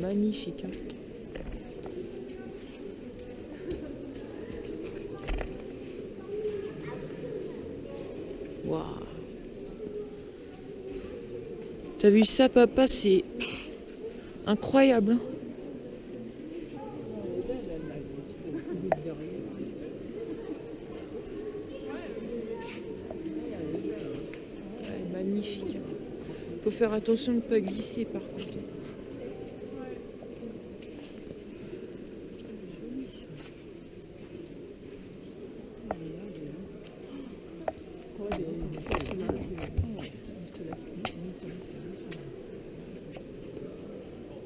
Magnifique. Hein. Waouh. T'as vu ça, papa? C'est incroyable. Hein. Ouais, magnifique. Faut faire attention de ne pas glisser par contre.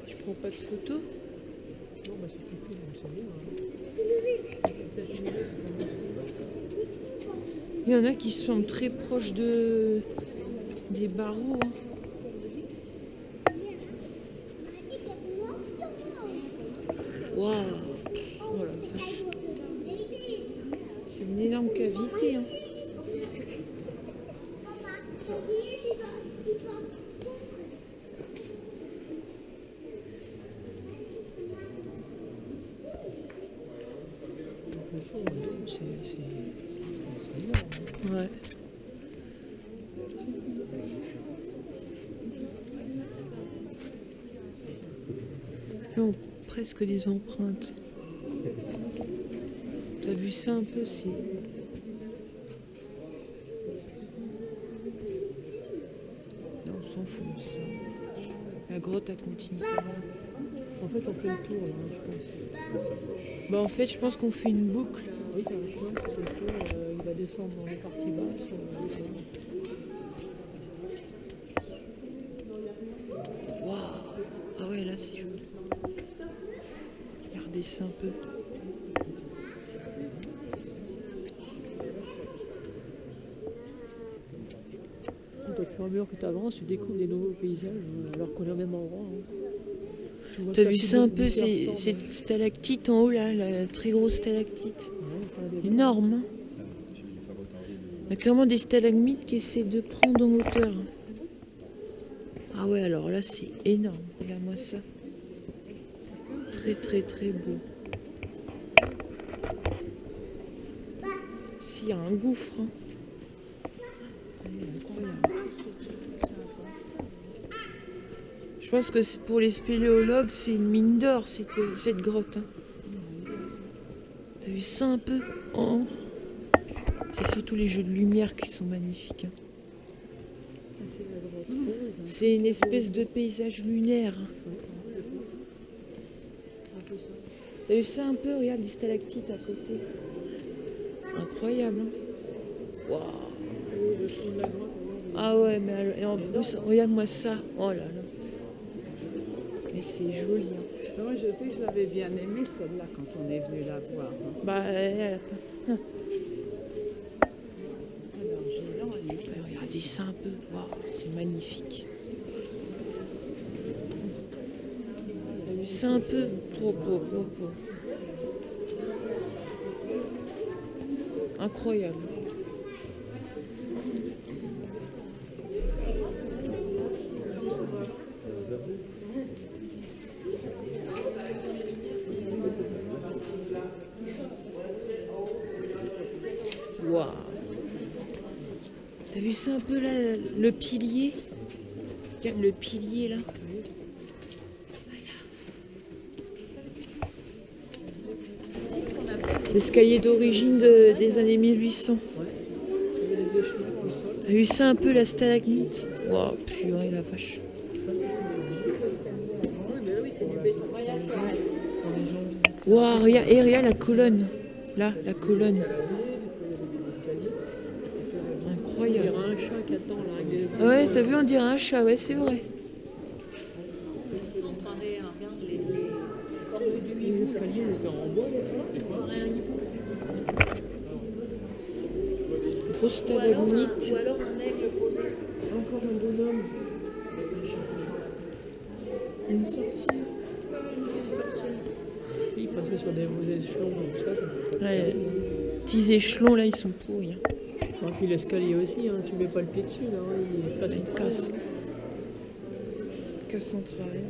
Je prends pas de photos. Non, bah si tu filmes, c'est bien. Il y en a qui sont très proches des barreaux. Hein. Waouh! Oh la vache! C'est une énorme cavité. Hein. Le fond, c'est énorme. Ouais. Là, on presque des empreintes. T'as vu ça un peu? C'est... Non, on s'en fout. Ça. La grotte, elle continue. En fait, on fait le tour, là, je pense. Bah, en fait, je pense qu'on fait une boucle. Oui, t'as raison, parce que le tour, il va descendre dans les parties basses. Waouh! Ah ouais, là, c'est joli. Regardez ça un peu. Au fur et à mesure que tu avances, tu découvres des nouveaux paysages, alors qu'on est au même endroit. Hein. T'as vu ça un peu, cette stalactite en haut là, la très grosse stalactite. Ouais, énorme. Hein. Il y a carrément des stalagmites qui essaient de prendre en hauteur. Ah ouais, alors là c'est énorme. Regarde-moi ça. Très très très beau. S'il y a un gouffre. Hein. Je pense que pour les spéléologues, c'est une mine d'or, cette grotte. Hein. T'as vu ça un peu? Oh. C'est surtout les jeux de lumière qui sont magnifiques. Hein. C'est une espèce de paysage lunaire. T'as vu ça un peu? Regarde les stalactites à côté. Incroyable. Hein. Waouh. Ah ouais, mais et en plus, regarde-moi ça. Oh là là. Et c'est joli. Hein. Moi, je sais que je l'avais bien aimée, celle-là, quand on est venu la voir. Hein. Bah, elle a pas. Alors, regardez ça un peu. Waouh, c'est magnifique. T'as vu ça un peu? Incroyable. Waouh. T'as vu ça un peu là, le pilier? Regarde le pilier là. L'escalier d'origine des années 1800. T'as vu ça un peu la stalagmite? Waouh, purée la vache. Waouh, regarde la colonne. Là, la colonne. Incroyable. On dirait un chat qui attend là. Avec des... Ouais, t'as vu, on dirait un chat, ouais, c'est vrai. Les escaliers étaient en bois, Grosse stalagmite. ou alors un aigle posé. encore un bonhomme. Une sorcière. Il passait sur des échelons comme ça. Ouais, petits échelons là, ils sont pourris. Hein. Et puis l'escalier aussi, hein, tu mets pas le pied dessus, là, il passe Une casse. Casse en travers.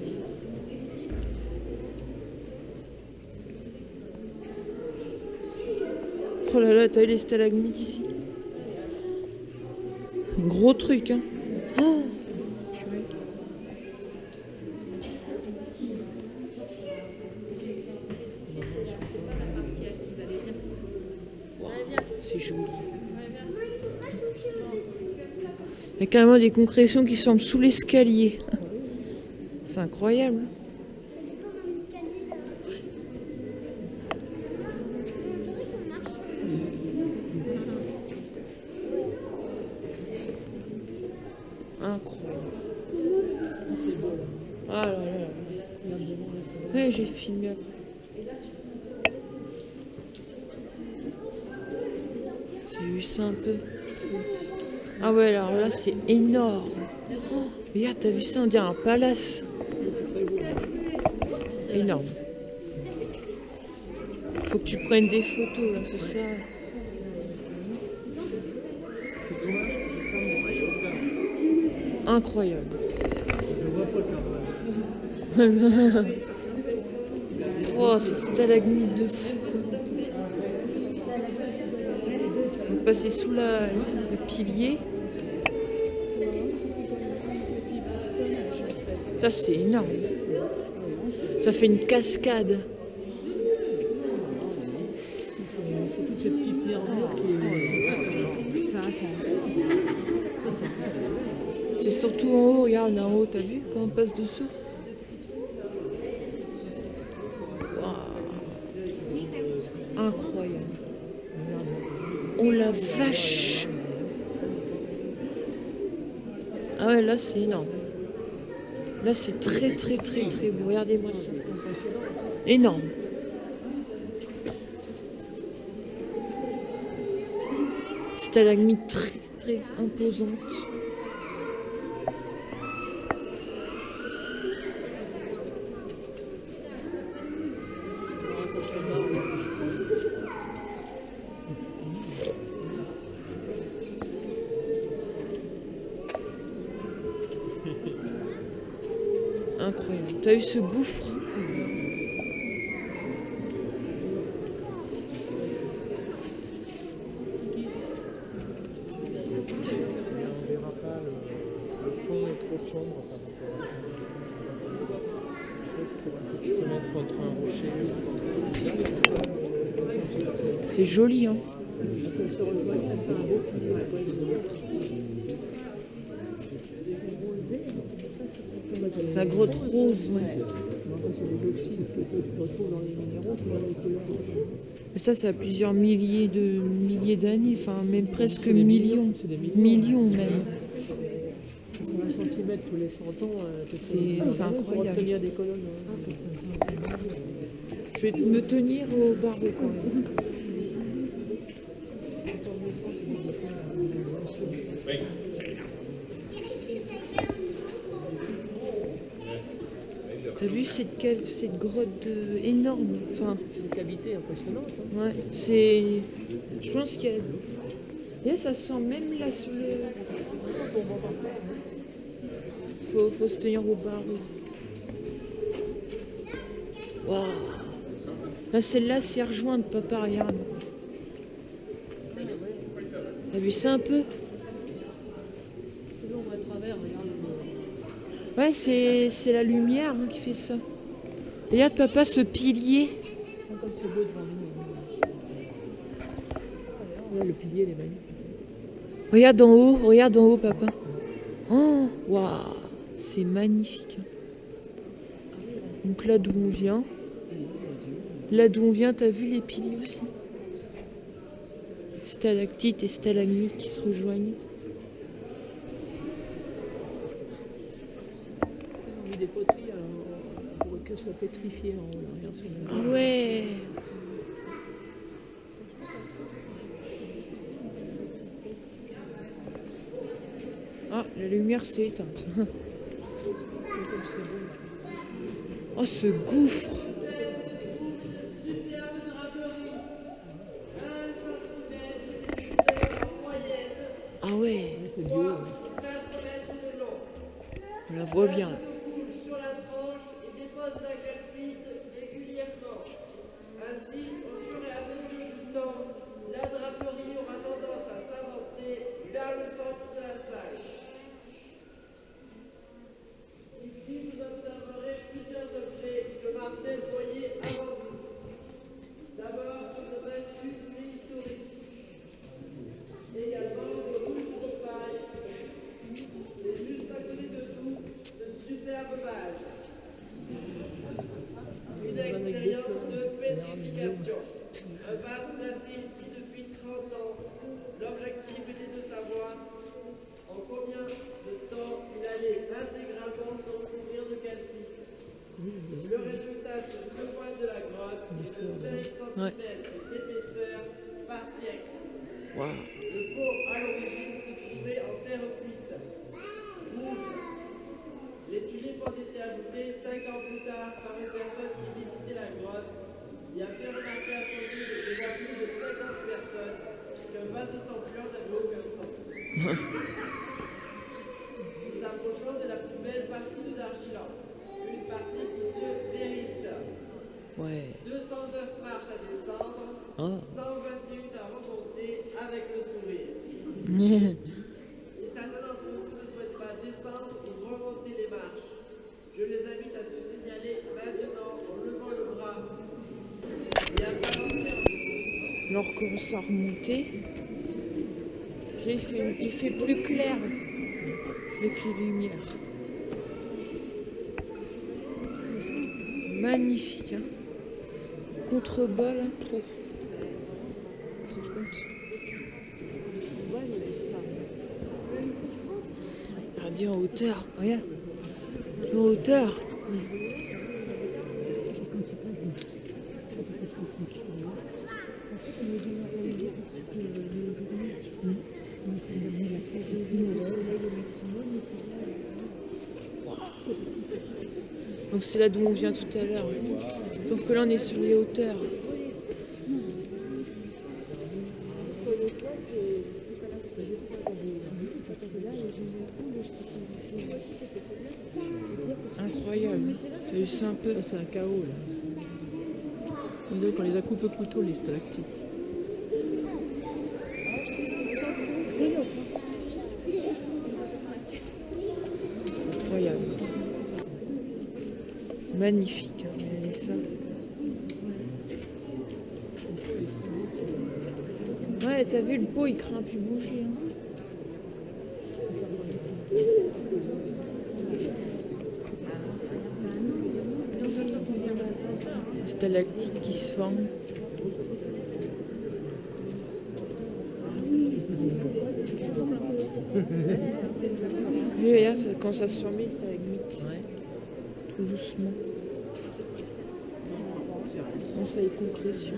Oh là là, t'as vu les stalagmites ici? Un gros truc, hein. Oh, purée. Wow, c'est joli. Il y a carrément des concrétions qui semblent sous l'escalier. C'est incroyable. Incroyable. C'est beau. Ah là là. Regarde devant, là, c'est beau. Ouais, j'ai filmé après. J'ai vu ça un peu. Ah ouais, alors là, c'est énorme. Oh, regarde, t'as vu ça? On dirait un palace. Énorme. Faut que tu prennes des photos, là, c'est ça. Incroyable. Oh, c'est stalagmite de fou, quoi. On va passer sous le pilier. Ça, c'est énorme. Ça fait une cascade. C'est toutes ces petites nervures qui... C'est intense. C'est surtout en haut, regarde en haut, t'as vu quand on passe dessous? Waouh. Incroyable. Oh la vache. Ah ouais, là c'est énorme. Là c'est très très très très beau. Regardez-moi ça. Énorme. Stalagmite très très imposante. Incroyable. T'as eu ce gouffre? On verra pas, le fond est trop sombre par rapport à ça. Je peux mettre contre un rocher. C'est joli, hein? La grotte rose, ouais. C'est des oxydes que tu retrouves dans les minéraux qui donnent les couleurs. Mais ça a plusieurs milliers d'années, enfin même presque C'est des millions. C'est des millions. Millions même. Sur 1 centimètre tous les 100 ans, C'est incroyable. Pour obtenir des colonnes. Je vais me tenir au barreau quand même. T'as vu cette grotte énorme? Enfin, C'est une cavité impressionnante. Hein. ouais, c'est. Je pense qu'il y a. Et ça se sent même là sur le. Faut se tenir au barreau. Waouh! Là, celle-là, c'est rejointe, papa, regarde. T'as vu ça un peu? Toujours à travers, regarde. Ouais, c'est la lumière hein, qui fait ça. Regarde, papa, ce pilier. Comme c'est beau devant nous. Là, le pilier, il est magnifique. Regarde en haut, papa. Oh, waouh, c'est magnifique. Donc là d'où on vient. Là d'où on vient, t'as vu les piliers aussi? Stalactites et stalagmites qui se rejoignent. Ils ont mis des poteries pour que soit pétrifié en haut. Là, regarde sur le... Ah ouais. Ah, la lumière s'est éteinte. Comme c'est beau. Oh, ce gouffre. Ah ouais, C'est beau. on la voit bien. Sur la tranche et dépose la calcite régulièrement. Ainsi, au fur et à mesure du temps, la Nous approchons de la plus belle partie de Dargilan. Une partie qui se mérite. Ouais. 209 marches à descendre, Oh. 121 à remonter avec le sourire. Si certains d'entre vous ne souhaitent pas descendre ou remonter les marches, je les invite à se signaler maintenant en levant le bras et à s'avancer en debout. Alors commence à remonter. Là, il fait plus clair avec les lumières. Magnifique, hein. Contre-bol, hein, trop. Tu te rends compte? Regardez en hauteur, regarde. En hauteur. Donc c'est là d'où on vient tout à l'heure. Sauf que là on est sur les hauteurs. Incroyable. T'as vu ça un peu? Ça, c'est un chaos là. On dirait qu'on les a coupés au couteau, les stalactites. Incroyable. Magnifique, hein, regardez ça. Ouais, t'as vu, le pot il craint plus bouger. Hein. Stalactites qui se forment. Oui, regarde, ça commence à se former, les stalagmites. Tout doucement. On commence à les concrétions.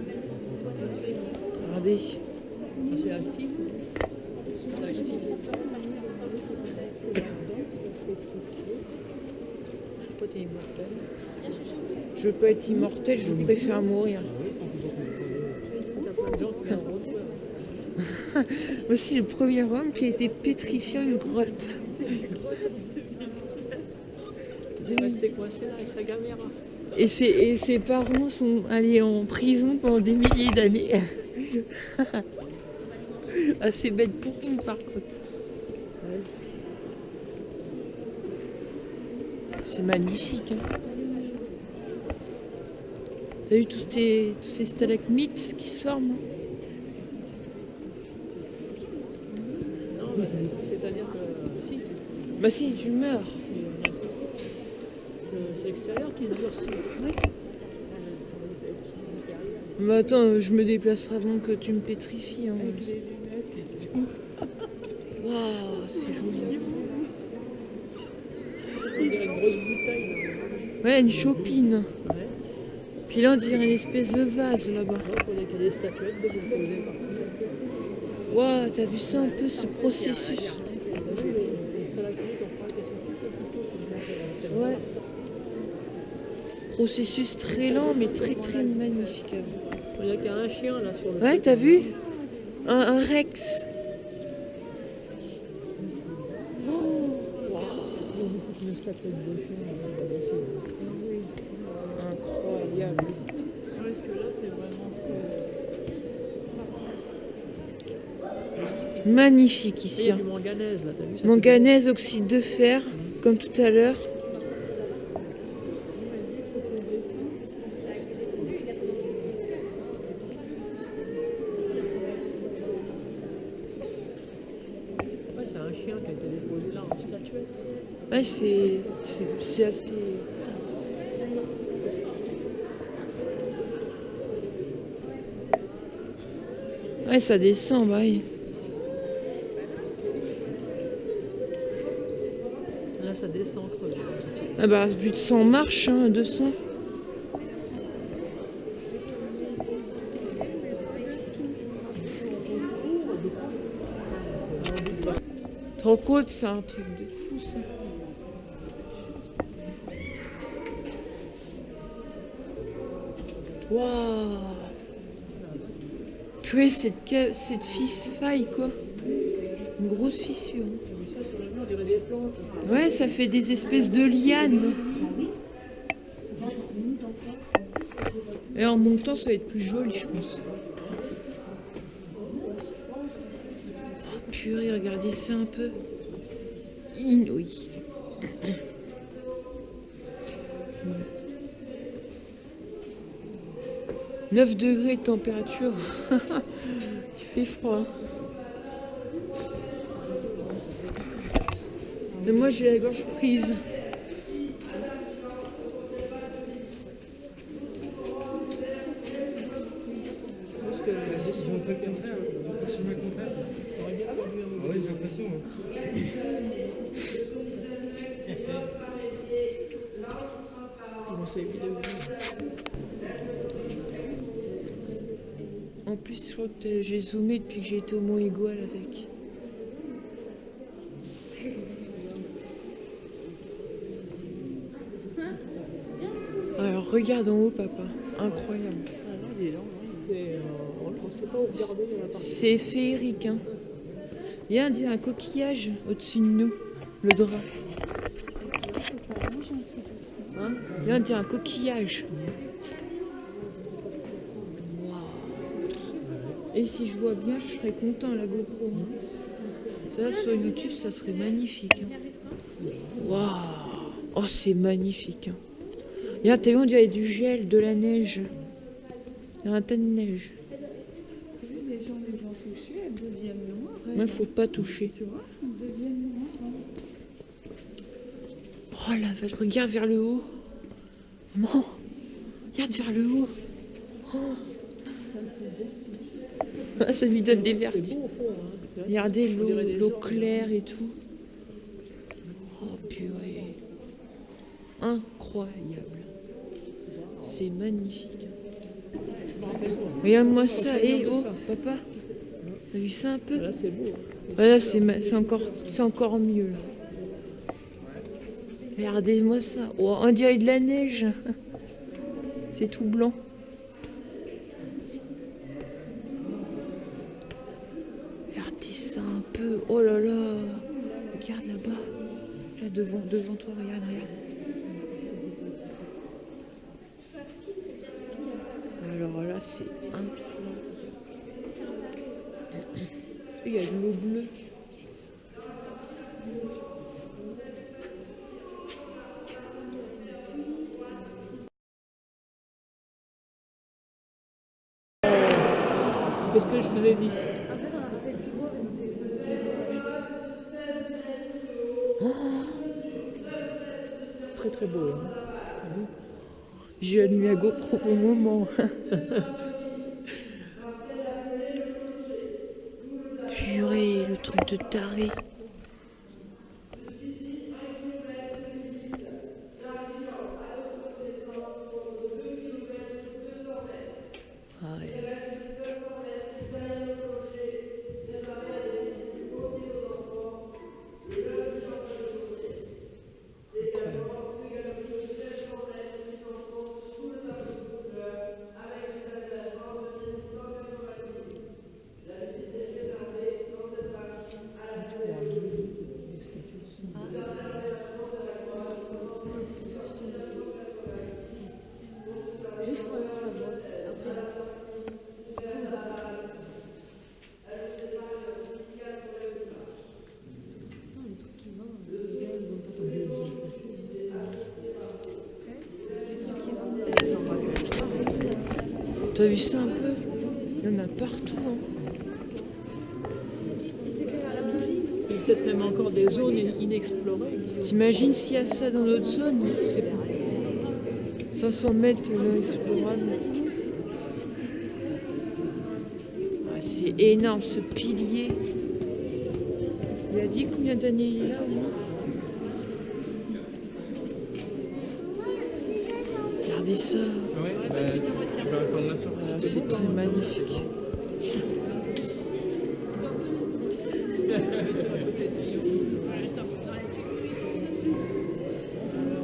Regardez. C'est actif. C'est actif. Pourquoi t'es immortel? Je veux pas être immortel, je préfère mourir. T'as plein de gens qui viennent Voici le premier homme qui a été pétrifié en une grotte. Il est resté coincé là avec sa caméra. Et ses parents sont allés en prison pendant des milliers d'années. Assez bête pour vous par contre. C'est magnifique. Hein. T'as vu tous ces stalagmites qui se forment? Non, c'est-à-dire que si, Bah si, tu meurs. c'est l'extérieur qui se durcit. Mais attends, je me déplacerai avant que tu me pétrifies. Hein. Avec les lunettes et tout. Waouh, c'est joli. On dirait une grosse bouteille là. Ouais, une chopine. Ouais. Puis là, on dirait une espèce de vase là-bas. Donc on dirait qu'il y a des statuettes de composées partout. Waouh, t'as vu ça un peu, ce processus? T'as vu les stalactites, on croit qu'elles sont toutes petites. Ouais. Processus très lent, mais très très magnifique. On dirait qu'il y a un chien là sur le. Ouais, t'as vu? Un rex. Une statuette de chien. Incroyable. Parce que là c'est vraiment très. Magnifique Il ici. y a Hein. du manganèse là, t'as vu ça? Manganèse, oxyde de fer, comme tout à l'heure. Ouais, c'est un chien qui a été déposé là en statuette. Ouais, c'est assez. Ouais, ça descend, bah oui. Là ça descend creux. Ah bah, plus de 100 marches, hein, 200. Trop côte, c'est un truc de fou, ça. Waouh! Purée, cette fille faille, quoi. Une grosse fissure. Mais ça, sur le mur, on dirait des plantes. Ouais, ça fait des espèces de lianes. Et en montant, ça va être plus joli, je pense. Oh, purée, regardez ça un peu. Inouï. 9 degrés de température. Il fait froid. Mais moi, j'ai la gorge prise. Parce que Ils ont fait le contraire. Ils ont fait le contraire. on aurait bien conduit Ah oui, j'ai l'impression. Hein. Bon, c'est 8 degrés. En plus, je crois que j'ai zoomé depuis que j'ai été au Mont Igual avec. Alors, regarde en haut, papa. Incroyable. Ah non, il est là. On ne sait pas où regarder la partie. C'est féerique, hein. Il y a un coquillage au-dessus de nous, le drap. Hein, il y a un coquillage. Waouh. Et si je vois bien, je serais content, la GoPro. Hein. Ça, sur YouTube, ça serait magnifique. Hein. Waouh. Oh, c'est magnifique. Hein. Regarde, t'as vu, on dirait du gel, de la neige. Il y a un tas de neige. Les gens les ont touchées, elles deviennent noires. Moi, faut pas toucher. Tu vois, elles deviennent noires. Oh la vache, regarde vers le haut. Maman, regarde vers le haut. Oh. Ah, ça lui donne des C'est vertiges. beau au fond. Hein. Regardez On dirait des l'eau orques. claire et tout. Oh purée. Incroyable. C'est magnifique. Regarde-moi ça. Eh oh, papa. T'as vu ça un peu? Là, c'est beau. Hein. Voilà, c'est encore mieux là. Regardez-moi ça. Oh, on dirait de la neige. C'est tout blanc. Regardez ça un peu. Oh là là. Regarde là-bas. Là devant toi, regarde. Alors là, c'est incroyable. Il y a de l'eau bleue. Qu'est-ce que je vous ai dit? En fait, on a rappelé plus beau avec nos téléphones. Très très beau. Hein. J'ai allumé la GoPro au moment. Purée, le truc de taré. Ah ouais. T'as vu ça un peu? Il y en a partout. Hein. Il y a peut-être même encore des zones inexplorées. T'imagines s'il y a ça dans notre zone? C'est 500 mètres non explorables. Ah, c'est énorme ce pilier. Il a dit combien d'années il est là au moins? Regardez ça. Ouais, bah, tu vas attendre la sortie. Voilà, c'est très magnifique.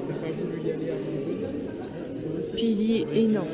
T'as pas voulu y aller avant de venir? Pilier énorme.